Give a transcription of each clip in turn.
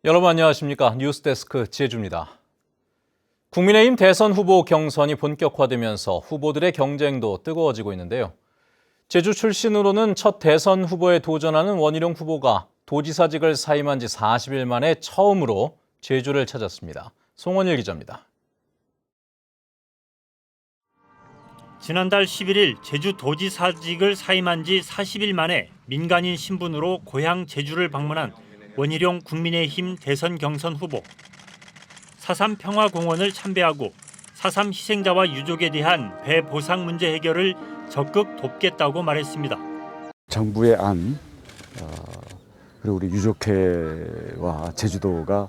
여러분 안녕하십니까? 뉴스데스크 지혜주입니다. 국민의힘 대선 후보 경선이 본격화되면서 후보들의 경쟁도 뜨거워지고 있는데요. 제주 출신으로는 첫 대선 후보에 도전하는 원희룡 후보가 도지사직을 사임한 지 40일 만에 처음으로 제주를 찾았습니다. 송원일 기자입니다. 지난달 11일 제주 도지사직을 사임한 지 40일 만에 민간인 신분으로 고향 제주를 방문한 원희룡 국민의힘 대선 경선 후보. 4.3 평화공원을 참배하고 4.3 희생자와 유족에 대한 배 보상 문제 해결을 적극 돕겠다고 말했습니다. 정부의 안, 그리고 우리 유족회와 제주도가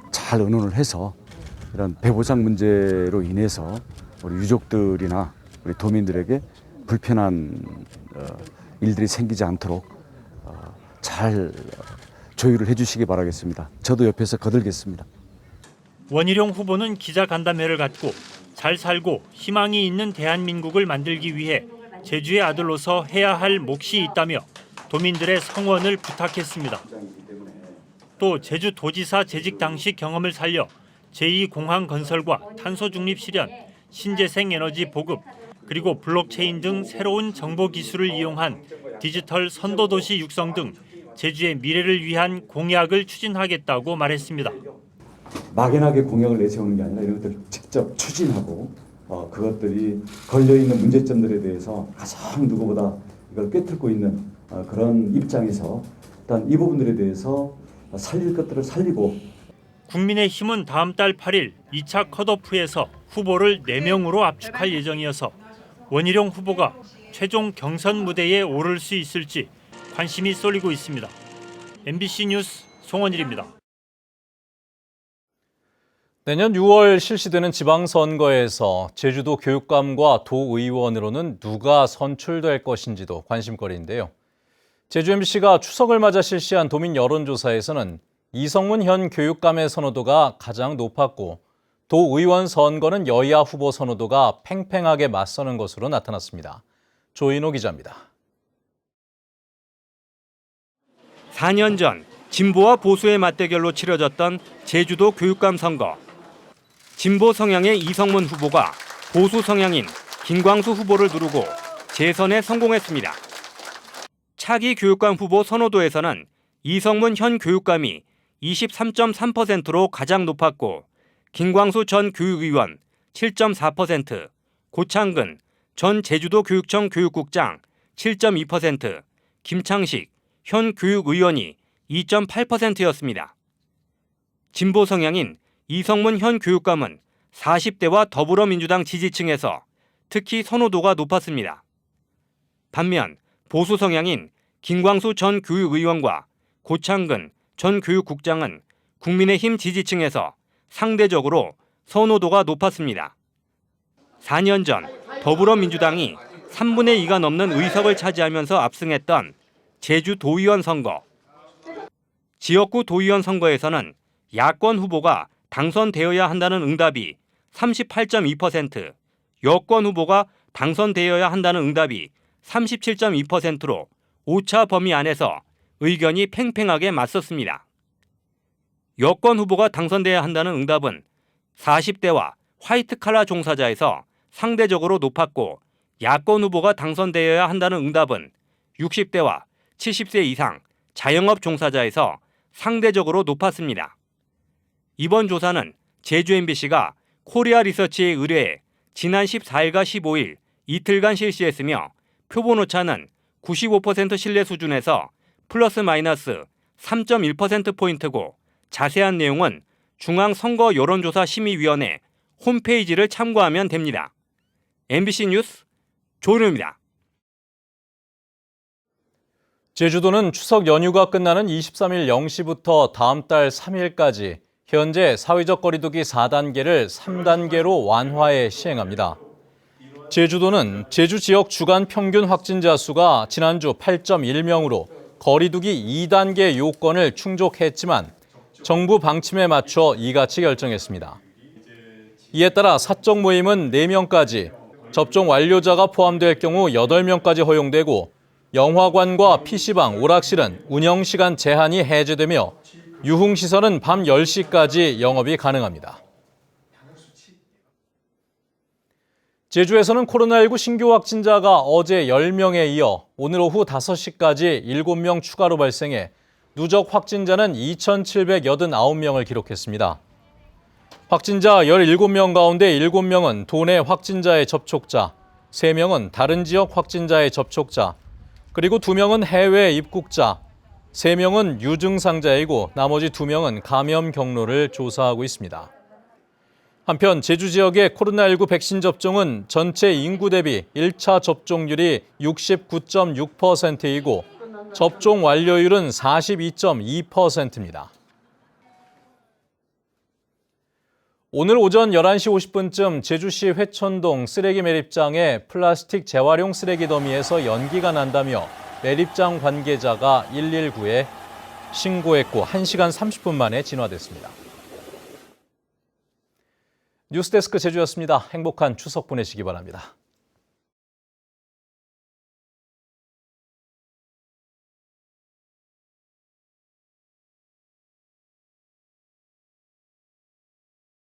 잘 의논을 해서 이런 배 보상 문제로 인해서 우리 유족들이나 우리 도민들에게 불편한 일들이 생기지 않도록 잘 조율을 해주시기 바라겠습니다. 저도 옆에서 거들겠습니다. 원희룡 후보는 기자간담회를 갖고 잘 살고 희망이 있는 대한민국을 만들기 위해 제주의 아들로서 해야 할 몫이 있다며 도민들의 성원을 부탁했습니다. 또 제주도지사 재직 당시 경험을 살려 제2공항 건설과 탄소 중립 실현, 신재생 에너지 보급, 그리고 블록체인 등 새로운 정보 기술을 이용한 디지털 선도도시 육성 등 제주의 미래를 위한 공약을 추진하겠다고 말했습니다. 막연하게 공약을 내세우는 게 아니라 이런 것들을 직접 추진하고 그것들이 걸려있는 문제점들에 대해서 가장 누구보다 이걸 꿰뚫고 있는 그런 입장에서 일단 이 부분들에 대해서 살릴 것들을 살리고. 국민의힘은 다음 달 8일 2차 컷오프에서 후보를 4명으로 압축할 예정이어서 원희룡 후보가 최종 경선 무대에 오를 수 있을지 관심이 쏠리고 있습니다. MBC 뉴스 송원일입니다. 내년 6월 실시되는 지방선거에서 제주도 교육감과 도의원으로는 누가 선출될 것인지도 관심거리인데요. 제주 MBC가 추석을 맞아 실시한 도민 여론조사에서는 이성문 현 교육감의 선호도가 가장 높았고 도의원 선거는 여야 후보 선호도가 팽팽하게 맞서는 것으로 나타났습니다. 조인호 기자입니다. 4년 전 진보와 보수의 맞대결로 치러졌던 제주도 교육감 선거. 진보 성향의 이성문 후보가 보수 성향인 김광수 후보를 누르고 재선에 성공했습니다. 차기 교육감 후보 선호도에서는 이성문 현 교육감이 23.3%로 가장 높았고 김광수 전 교육의원 7.4%, 고창근 전 제주도 교육청 교육국장 7.2%, 김창식 현 교육의원이 2.8%였습니다. 진보 성향인 이성문 현 교육감은 40대와 더불어민주당 지지층에서 특히 선호도가 높았습니다. 반면 보수 성향인 김광수 전 교육의원과 고창근 전 교육국장은 국민의힘 지지층에서 상대적으로 선호도가 높았습니다. 4년 전 더불어민주당이 3분의 2가 넘는 의석을 차지하면서 압승했던 제주 도의원 선거. 지역구 도의원 선거에서는 야권 후보가 당선되어야 한다는 응답이 38.2%, 여권 후보가 당선되어야 한다는 응답이 37.2%로 오차 범위 안에서 의견이 팽팽하게 맞섰습니다. 여권 후보가 당선돼야 한다는 응답은 40대와 화이트 칼라 종사자에서 상대적으로 높았고 야권 후보가 당선되어야 한다는 응답은 60대와 70세 이상 자영업 종사자에서 상대적으로 높았습니다. 이번 조사는 제주 MBC가 코리아 리서치에 의뢰해 지난 14일과 15일 이틀간 실시했으며 표본 오차는 95% 신뢰 수준에서 플러스 마이너스 3.1%포인트고 자세한 내용은 중앙선거 여론조사 심의위원회 홈페이지를 참고하면 됩니다. MBC 뉴스 조은호입니다. 제주도는 추석 연휴가 끝나는 23일 0시부터 다음 달 3일까지 현재 사회적 거리두기 4단계를 3단계로 완화해 시행합니다. 제주도는 제주 지역 주간 평균 확진자 수가 지난주 8.1명으로 거리두기 2단계 요건을 충족했지만 정부 방침에 맞춰 이같이 결정했습니다. 이에 따라 사적 모임은 4명까지, 접종 완료자가 포함될 경우 8명까지 허용되고 영화관과 PC방, 오락실은 운영시간 제한이 해제되며 유흥시설은 밤 10시까지 영업이 가능합니다. 제주에서는 코로나19 신규 확진자가 어제 10명에 이어 오늘 오후 5시까지 7명 추가로 발생해 누적 확진자는 2,789명을 기록했습니다. 확진자 17명 가운데 7명은 도내 확진자의 접촉자, 3명은 다른 지역 확진자의 접촉자, 그리고 2명은 해외 입국자, 3명은 유증상자이고 나머지 2명은 감염 경로를 조사하고 있습니다. 한편 제주 지역의 코로나19 백신 접종은 전체 인구 대비 1차 접종률이 69.6%이고 접종 완료율은 42.2%입니다. 오늘 오전 11시 50분쯤 제주시 회천동 쓰레기 매립장에 플라스틱 재활용 쓰레기 더미에서 연기가 난다며 매립장 관계자가 119에 신고했고 1시간 30분 만에 진화됐습니다. 뉴스데스크 제주였습니다. 행복한 추석 보내시기 바랍니다.